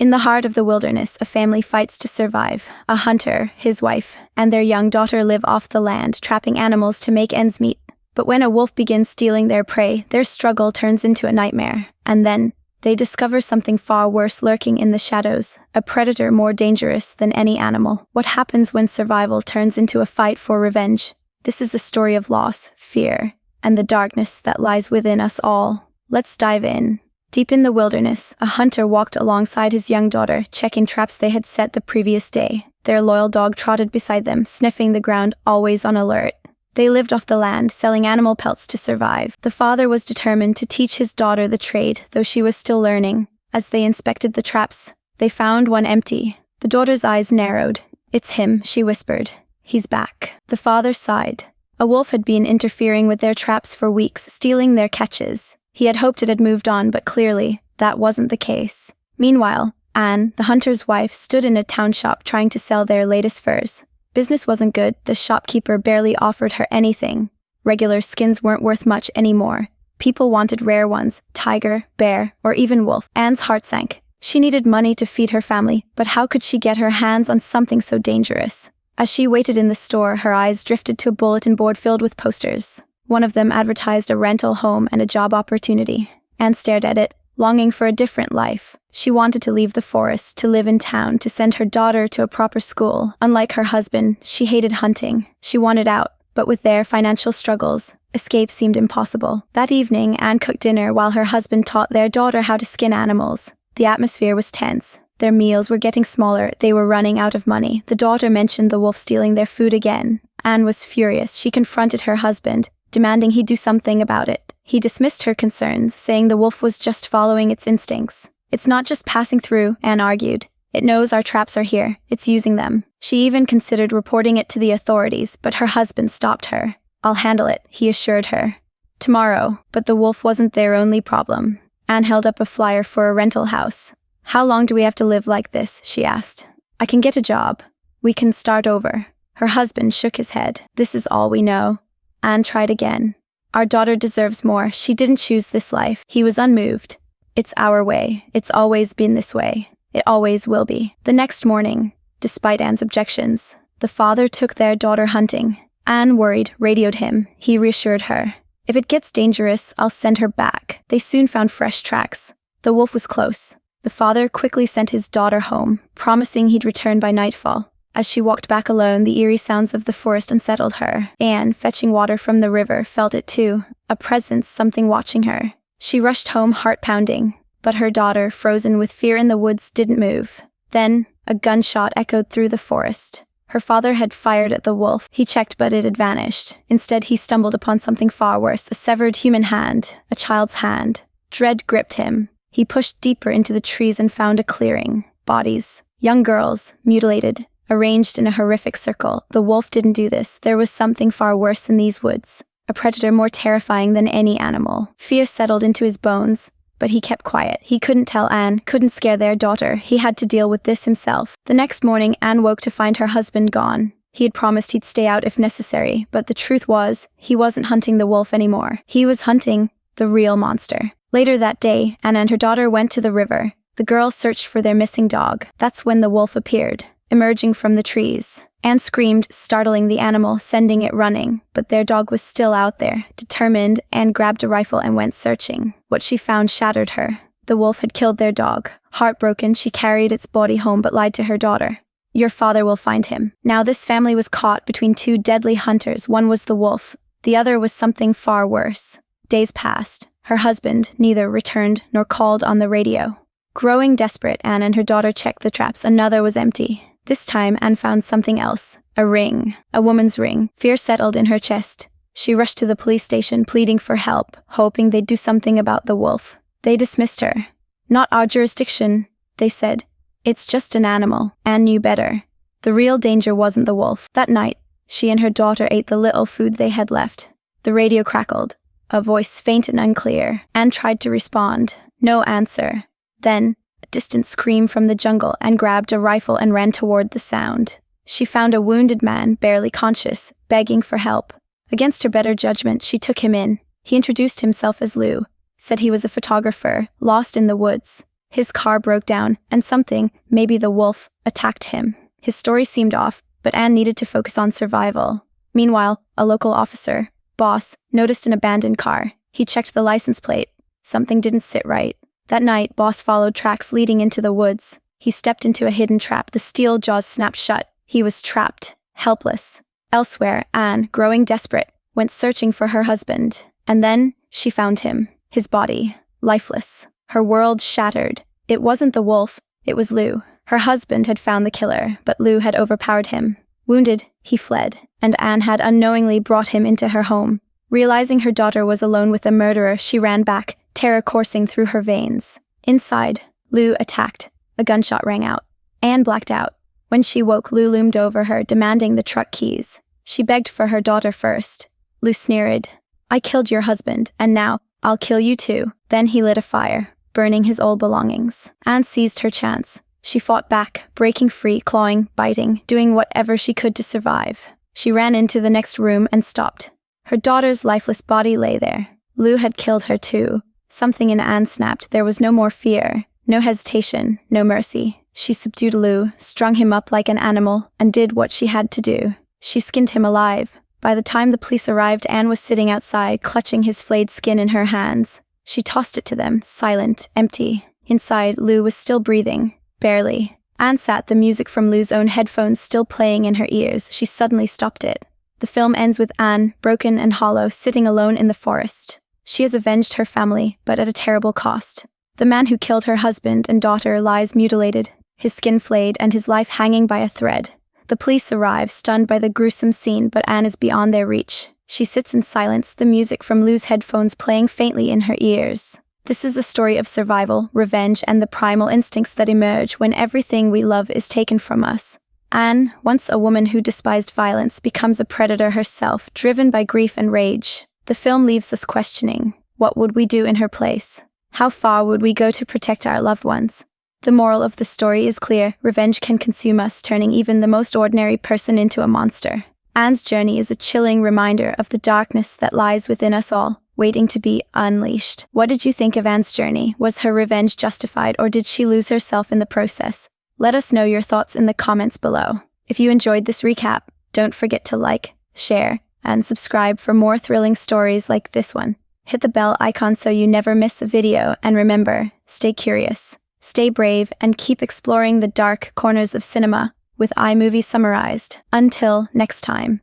In the heart of the wilderness, a family fights to survive. A hunter, his wife, and their young daughter live off the land, trapping animals to make ends meet. But when a wolf begins stealing their prey, their struggle turns into a nightmare. And then, they discover something far worse lurking in the shadows, a predator more dangerous than any animal. What happens when survival turns into a fight for revenge? This is a story of loss, fear, and the darkness that lies within us all. Let's dive in. Deep in the wilderness, a hunter walked alongside his young daughter, checking traps they had set the previous day. Their loyal dog trotted beside them, sniffing the ground, always on alert. They lived off the land, selling animal pelts to survive. The father was determined to teach his daughter the trade, though she was still learning. As they inspected the traps, they found one empty. The daughter's eyes narrowed. "It's him," she whispered. "He's back." The father sighed. A wolf had been interfering with their traps for weeks, stealing their catches. He had hoped it had moved on, but clearly, that wasn't the case. Meanwhile, Anne, the hunter's wife, stood in a town shop trying to sell their latest furs. Business wasn't good. The shopkeeper barely offered her anything. Regular skins weren't worth much anymore. People wanted rare ones, tiger, bear, or even wolf. Anne's heart sank. She needed money to feed her family, but how could she get her hands on something so dangerous? As she waited in the store, her eyes drifted to a bulletin board filled with posters. One of them advertised a rental home and a job opportunity. Anne stared at it, longing for a different life. She wanted to leave the forest, to live in town, to send her daughter to a proper school. Unlike her husband, she hated hunting. She wanted out, but with their financial struggles, escape seemed impossible. That evening, Anne cooked dinner while her husband taught their daughter how to skin animals. The atmosphere was tense. Their meals were getting smaller. They were running out of money. The daughter mentioned the wolf stealing their food again. Anne was furious. She confronted her husband, demanding he do something about it. He dismissed her concerns, saying the wolf was just following its instincts. "It's not just passing through," Anne argued. "It knows our traps are here. It's using them." She even considered reporting it to the authorities, but her husband stopped her. "I'll handle it," he assured her. "Tomorrow." But the wolf wasn't their only problem. Anne held up a flyer for a rental house. "How long do we have to live like this?" she asked. "I can get a job. We can start over." Her husband shook his head. "This is all we know." Anne tried again. "Our daughter deserves more. She didn't choose this life." He was unmoved. "It's our way. It's always been this way. It always will be." The next morning, despite Anne's objections, the father took their daughter hunting. Anne, worried, radioed him. He reassured her. "If it gets dangerous, I'll send her back." They soon found fresh tracks. The wolf was close. The father quickly sent his daughter home, promising he'd return by nightfall. As she walked back alone, the eerie sounds of the forest unsettled her. Anne, fetching water from the river, felt it too. A presence, something watching her. She rushed home, heart pounding. But her daughter, frozen with fear in the woods, didn't move. Then, a gunshot echoed through the forest. Her father had fired at the wolf. He checked, but it had vanished. Instead, he stumbled upon something far worse, a severed human hand, a child's hand. Dread gripped him. He pushed deeper into the trees and found a clearing. Bodies. Young girls, mutilated, arranged in a horrific circle. The wolf didn't do this. There was something far worse in these woods. A predator more terrifying than any animal. Fear settled into his bones, but he kept quiet. He couldn't tell Anne, couldn't scare their daughter. He had to deal with this himself. The next morning, Anne woke to find her husband gone. He had promised he'd stay out if necessary, but the truth was, he wasn't hunting the wolf anymore. He was hunting the real monster. Later that day, Anne and her daughter went to the river. The girls searched for their missing dog. That's when the wolf appeared, emerging from the trees. Anne screamed, startling the animal, sending it running. But their dog was still out there. Determined, Anne grabbed a rifle and went searching. What she found shattered her. The wolf had killed their dog. Heartbroken, she carried its body home but lied to her daughter. "Your father will find him." Now this family was caught between two deadly hunters. One was the wolf. The other was something far worse. Days passed. Her husband neither returned nor called on the radio. Growing desperate, Anne and her daughter checked the traps. Another was empty. This time, Anne found something else. A ring. A woman's ring. Fear settled in her chest. She rushed to the police station, pleading for help, hoping they'd do something about the wolf. They dismissed her. "Not our jurisdiction," they said. "It's just an animal." Anne knew better. The real danger wasn't the wolf. That night, she and her daughter ate the little food they had left. The radio crackled. A voice faint and unclear. Anne tried to respond. No answer. Then, a distant scream from the jungle. Anne grabbed a rifle and ran toward the sound. She found a wounded man, barely conscious, begging for help. Against her better judgment, she took him in. He introduced himself as Lou, said he was a photographer, lost in the woods. His car broke down, and something, maybe the wolf, attacked him. His story seemed off, but Anne needed to focus on survival. Meanwhile, a local officer, Boss, noticed an abandoned car. He checked the license plate. Something didn't sit right. That night, Boss followed tracks leading into the woods. He stepped into a hidden trap. The steel jaws snapped shut. He was trapped, helpless. Elsewhere, Anne, growing desperate, went searching for her husband. And then, she found him. His body, lifeless. Her world shattered. It wasn't the wolf, it was Lou. Her husband had found the killer, but Lou had overpowered him. Wounded, he fled, and Anne had unknowingly brought him into her home. Realizing her daughter was alone with the murderer, she ran back, terror coursing through her veins. Inside, Lou attacked. A gunshot rang out. Anne blacked out. When she woke, Lou loomed over her, demanding the truck keys. She begged for her daughter first. Lou sneered. "I killed your husband, and now, I'll kill you too." Then he lit a fire, burning his old belongings. Anne seized her chance. She fought back, breaking free, clawing, biting, doing whatever she could to survive. She ran into the next room and stopped. Her daughter's lifeless body lay there. Lou had killed her too. Something in Anne snapped. There was no more fear, no hesitation, no mercy. She subdued Lou, strung him up like an animal, and did what she had to do. She skinned him alive. By the time the police arrived, Anne was sitting outside, clutching his flayed skin in her hands. She tossed it to them, silent, empty. Inside, Lou was still breathing. Barely. Anne sat, the music from Lou's own headphones still playing in her ears. She suddenly stopped it. The film ends with Anne, broken and hollow, sitting alone in the forest. She has avenged her family, but at a terrible cost. The man who killed her husband and daughter lies mutilated, his skin flayed and his life hanging by a thread. The police arrive, stunned by the gruesome scene, but Anne is beyond their reach. She sits in silence, the music from Lou's headphones playing faintly in her ears. This is a story of survival, revenge, and the primal instincts that emerge when everything we love is taken from us. Anne, once a woman who despised violence, becomes a predator herself, driven by grief and rage. The film leaves us questioning, what would we do in her place? How far would we go to protect our loved ones? The moral of the story is clear: revenge can consume us, turning even the most ordinary person into a monster. Anne's journey is a chilling reminder of the darkness that lies within us all, waiting to be unleashed. What did you think of Anne's journey? Was her revenge justified, or did she lose herself in the process? Let us know your thoughts in the comments below. If you enjoyed this recap, don't forget to like, share, and subscribe for more thrilling stories like this one. Hit the bell icon so you never miss a video, and remember, stay curious, stay brave, and keep exploring the dark corners of cinema with iMovie Summarized. Until next time.